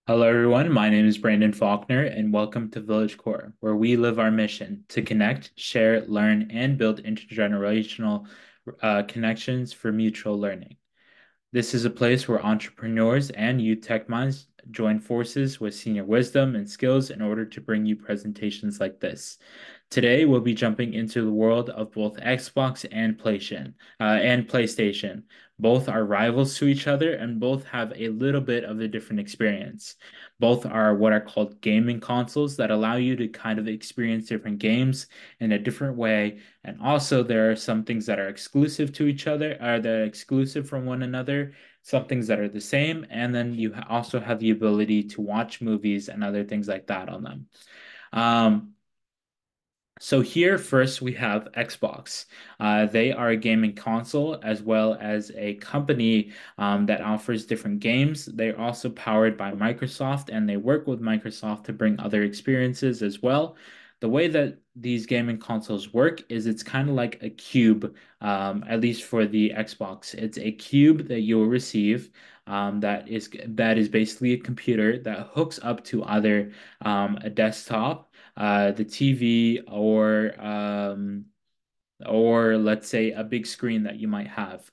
Hello, everyone. My name is Brandon Faulkner, and welcome to Village Core, where we live our mission to connect, share, learn, and build intergenerational connections for mutual learning. This is a place where entrepreneurs and youth tech minds join forces with senior wisdom and skills in order to bring you presentations like this. Today, we'll be jumping into the world of both Xbox and PlayStation. Both are rivals to each other and both have a little bit of a different experience. Both are what are called gaming consoles that allow you to kind of experience different games in a different way. And also, there are some things that are exclusive to each other, are that exclusive from one another, some things that are the same, and then you also have the ability to watch movies and other things like that on them. Um, so here first we have Xbox. They are a gaming console as well as a company that offers different games. They're also powered by Microsoft and they work with Microsoft to bring other experiences as well. The way that these gaming consoles work is it's kind of like a cube, at least for the Xbox. It's a cube that you'll receive that is basically a computer that hooks up to either a desktop, the TV, or let's say a big screen that you might have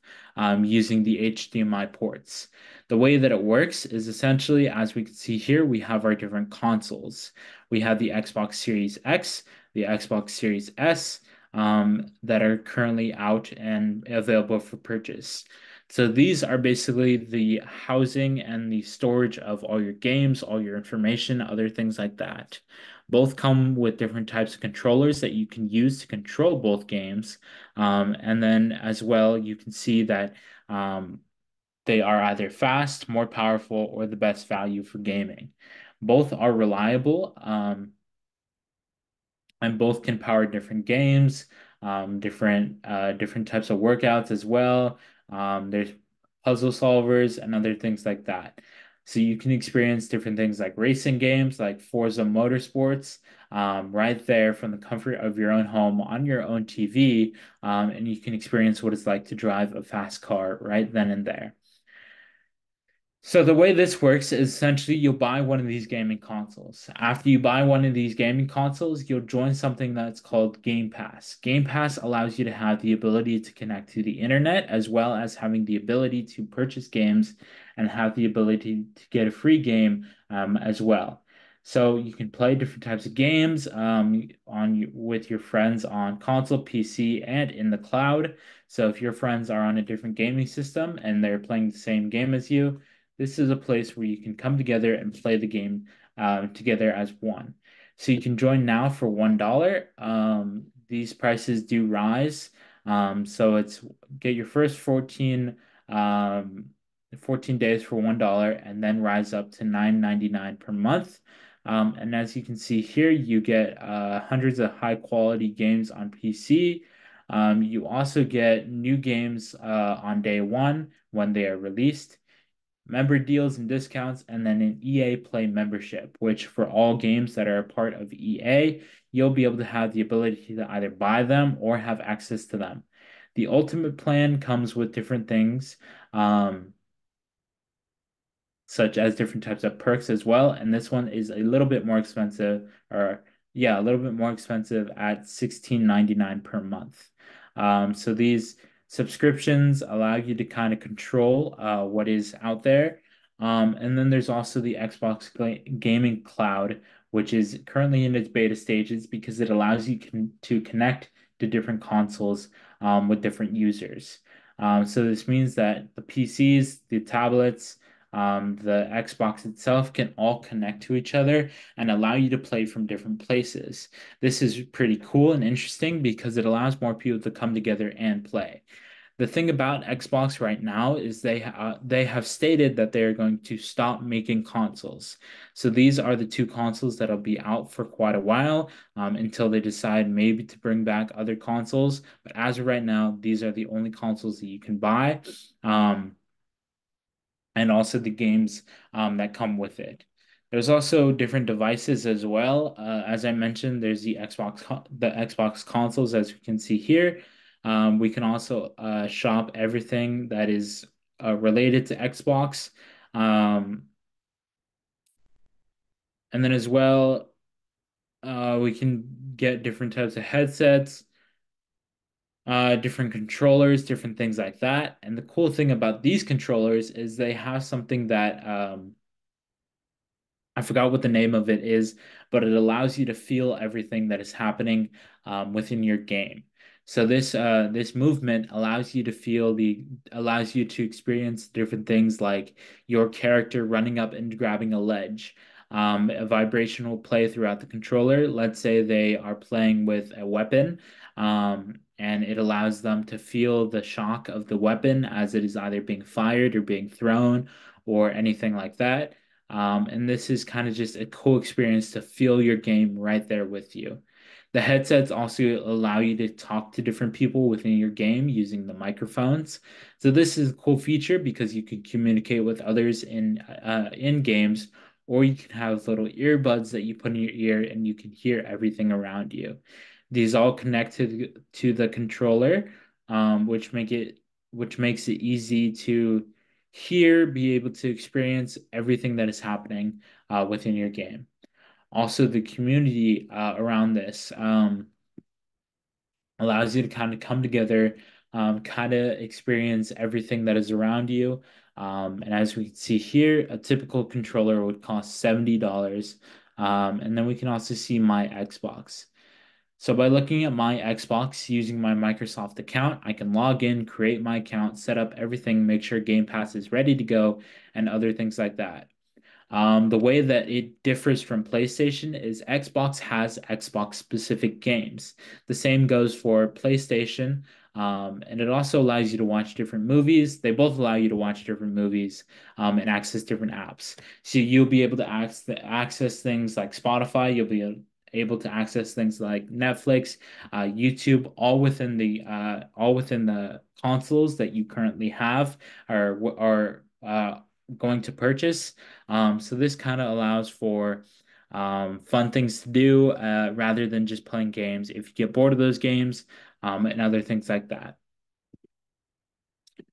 using the HDMI ports. The way that it works is essentially, as we can see here, we have our different consoles. We have the Xbox Series X, the Xbox Series S, that are currently out and available for purchase. So these are basically the housing and the storage of all your games, all your information, other things like that. Both come with different types of controllers that you can use to control both games. And then as well, you can see that they are either fast, more powerful, or the best value for gaming. Both are reliable. And both can power different games, different types of workouts as well. There's puzzle solvers and other things like that. So you can experience different things like racing games, like Forza Motorsports, right there from the comfort of your own home on your own TV, and you can experience what it's like to drive a fast car right then and there. So the way this works is essentially you'll buy one of these gaming consoles. After you buy one of these gaming consoles, you'll join something that's called Game Pass. Game Pass allows you to have the ability to connect to the internet as well as having the ability to purchase games and have the ability to get a free game as well. So you can play different types of games with your friends on console, PC, and in the cloud. So if your friends are on a different gaming system and they're playing the same game as you, this is a place where you can come together and play the game together as one. So you can join now for $1. These prices do rise. So it's get your first 14 days for $1 and then rise up to $9.99 per month. And as you can see here, you get hundreds of high quality games on PC. You also get new games on day one when they are released, member deals and discounts, and then an EA Play membership, which for all games that are a part of EA, you'll be able to have the ability to either buy them or have access to them. The ultimate plan comes with different things, um, such as different types of perks as well. And this one is a little bit more expensive, or yeah, a little bit more expensive at $16.99 per month. So these subscriptions allow you to kind of control what is out there. And then there's also the Gaming Cloud, which is currently in its beta stages because it allows you to connect to different consoles with different users. So this means that the PCs, the tablets, the Xbox itself can all connect to each other and allow you to play from different places. This is pretty cool and interesting because it allows more people to come together and play. The thing about Xbox right now is they have stated that they are going to stop making consoles. So these are the two consoles that'll be out for quite a while until they decide maybe to bring back other consoles. But as of right now, these are the only consoles that you can buy. And also the games that come with it. There's also different devices as well. As I mentioned, there's the Xbox consoles, as we can see here. We can also shop everything that is related to Xbox. Um, And then as well, we can get different types of headsets, different controllers, different things like that. And the cool thing about these controllers is they have something that I forgot what the name of it is, but it allows you to feel everything that is happening within your game. So this movement allows you to experience different things like your character running up and grabbing a ledge. A vibration will play throughout the controller. Let's say they are playing with a weapon, and it allows them to feel the shock of the weapon as it is either being fired or being thrown or anything like that. And this is kind of just a cool experience to feel your game right there with you. The headsets also allow you to talk to different people within your game using the microphones. So this is a cool feature because you can communicate with others in games, or you can have little earbuds that you put in your ear and you can hear everything around you. These all connect to the controller, which makes it easy to here be able to experience everything that is happening within your game. Also, the community around this allows you to kind of come together, kind of experience everything that is around you. And as we can see here, a typical controller would cost $70. And then we can also see my Xbox. So by looking at my Xbox using my Microsoft account, I can log in, create my account, set up everything, make sure Game Pass is ready to go, and other things like that. The way that it differs from PlayStation is Xbox has Xbox specific games. The same goes for PlayStation, and it also allows you to watch different movies. They both allow you to watch different movies and access different apps. So you'll be able to access things like Spotify. You'll be able to access things like Netflix, YouTube, all within the consoles that you currently have or going to purchase. So this kind of allows for fun things to do rather than just playing games. If you get bored of those games and other things like that.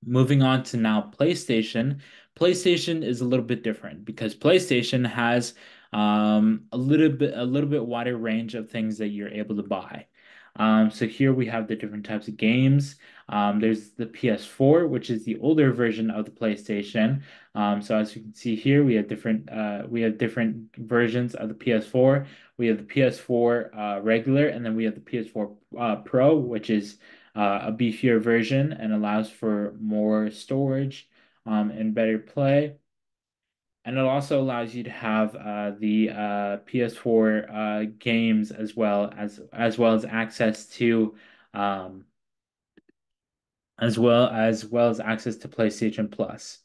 Moving on to now PlayStation. PlayStation is a little bit different because PlayStation has a little bit wider range of things that you're able to buy. So here we have the different types of games. There's the PS4, which is the older version of the PlayStation. So as you can see here, we have different versions of the PS4. We have the PS4 regular, and then we have the PS4 Pro, which is a beefier version and allows for more storage and better play. And it also allows you to have the PS4 games as well as access to um, as well as access to PlayStation Plus.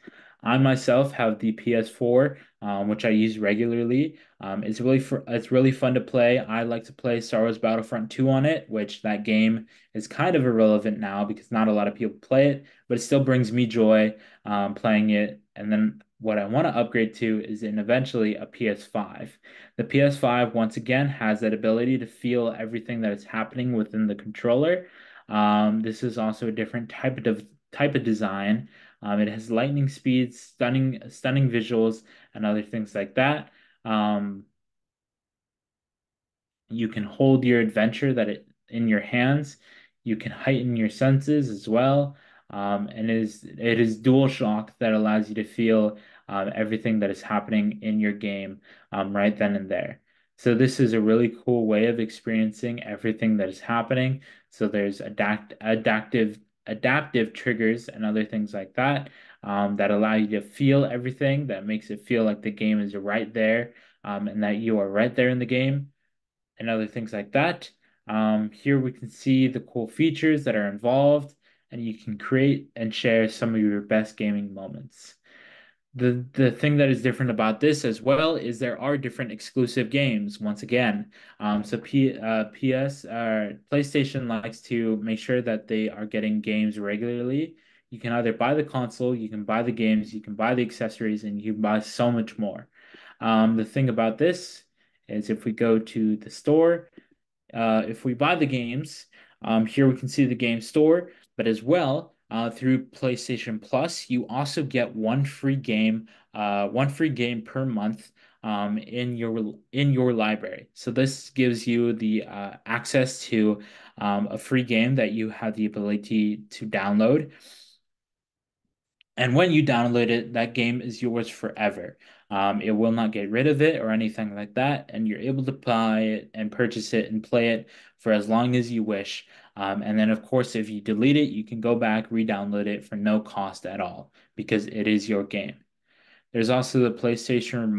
I myself have the PS4, which I use regularly. It's really fun to play. I like to play Star Wars Battlefront 2 on it, which that game is kind of irrelevant now because not a lot of people play it, but it still brings me joy playing it. And then what I want to upgrade to is eventually a PS5. The PS5 once again has that ability to feel everything that is happening within the controller. This is also a different type of design. It has lightning speeds, stunning visuals, and other things like that. Um, you can hold your adventure in your hands. You can heighten your senses as well. And it is dual shock that allows you to feel everything that is happening in your game right then and there. So this is a really cool way of experiencing everything that is happening. So there's adaptive triggers and other things like that that allow you to feel everything. That makes it feel like the game is right there and that you are right there in the game and other things like that. Here we can see the cool features that are involved, and you can create and share some of your best gaming moments. The thing that is different about this as well is there are different exclusive games once again. So PlayStation likes to make sure that they are getting games regularly. You can either buy the console, you can buy the games, you can buy the accessories, and you can buy so much more. The thing about this is if we go to the store, if we buy the games, here we can see the game store, but as well, through PlayStation Plus, you also get one free game per month in your library. So this gives you the access to a free game that you have the ability to download. And when you download it, that game is yours forever. It will not get rid of it or anything like that, and you're able to buy it and purchase it and play it for as long as you wish. And then, of course, if you delete it, you can go back, re-download it for no cost at all because it is your game. There's also the PlayStation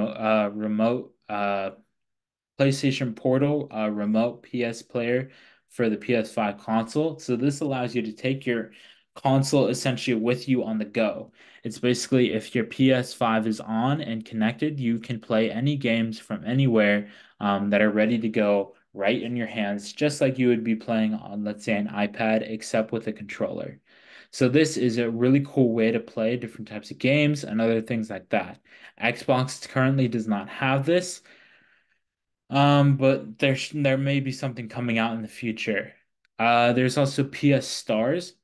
Portal remote PS player for the PS5 console. So this allows you to take your console essentially with you on the go. It's basically if your PS5 is on and connected, you can play any games from anywhere that are ready to go right in your hands, just like you would be playing on, let's say, an iPad, except with a controller. So this is a really cool way to play different types of games and other things like that. Xbox currently does not have this. But there may be something coming out in the future. There's also PS Stars,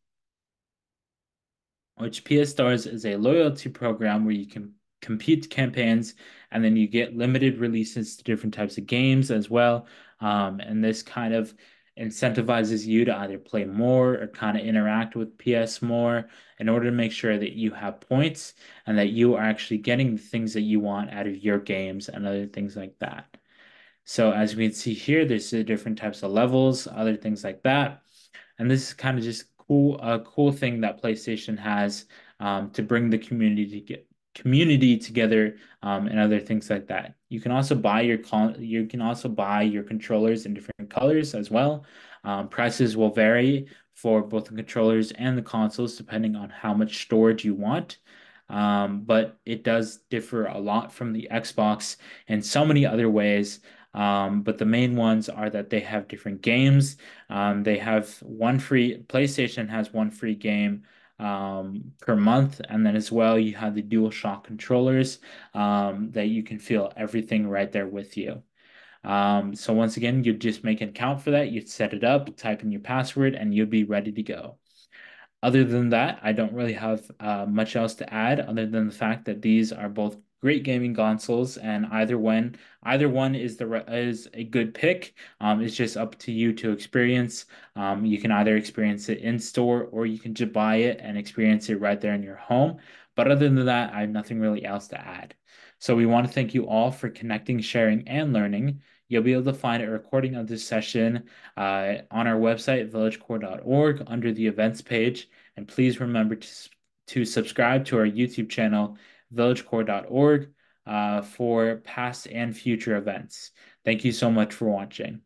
which PS Stars is a loyalty program where you can compete campaigns and then you get limited releases to different types of games as well. And this kind of incentivizes you to either play more or kind of interact with PS more in order to make sure that you have points and that you are actually getting the things that you want out of your games and other things like that. So as we can see here, there's different types of levels, other things like that. And this is kind of just a cool thing that PlayStation has to bring the community together and other things like that. You can also buy your controllers in different colors as well. Prices will vary for both the controllers and the consoles depending on how much storage you want. But it does differ a lot from the Xbox in so many other ways. But the main ones are that they have different games. They have PlayStation has one free game per month. And then as well, you have the DualShock controllers that you can feel everything right there with you. So once again, you just make an account for that. You'd set it up, type in your password, and you'll be ready to go. Other than that, I don't really have much else to add other than the fact that these are both great gaming consoles, and either one is a good pick. It's just up to you to experience. You can either experience it in store or you can just buy it and experience it right there in your home. But other than that, I have nothing really else to add. So we want to thank you all for connecting, sharing, and learning. You'll be able to find a recording of this session on our website, villagecore.org, under the events page. And please remember to subscribe to our YouTube channel, villagecore.org, for past and future events. Thank you so much for watching.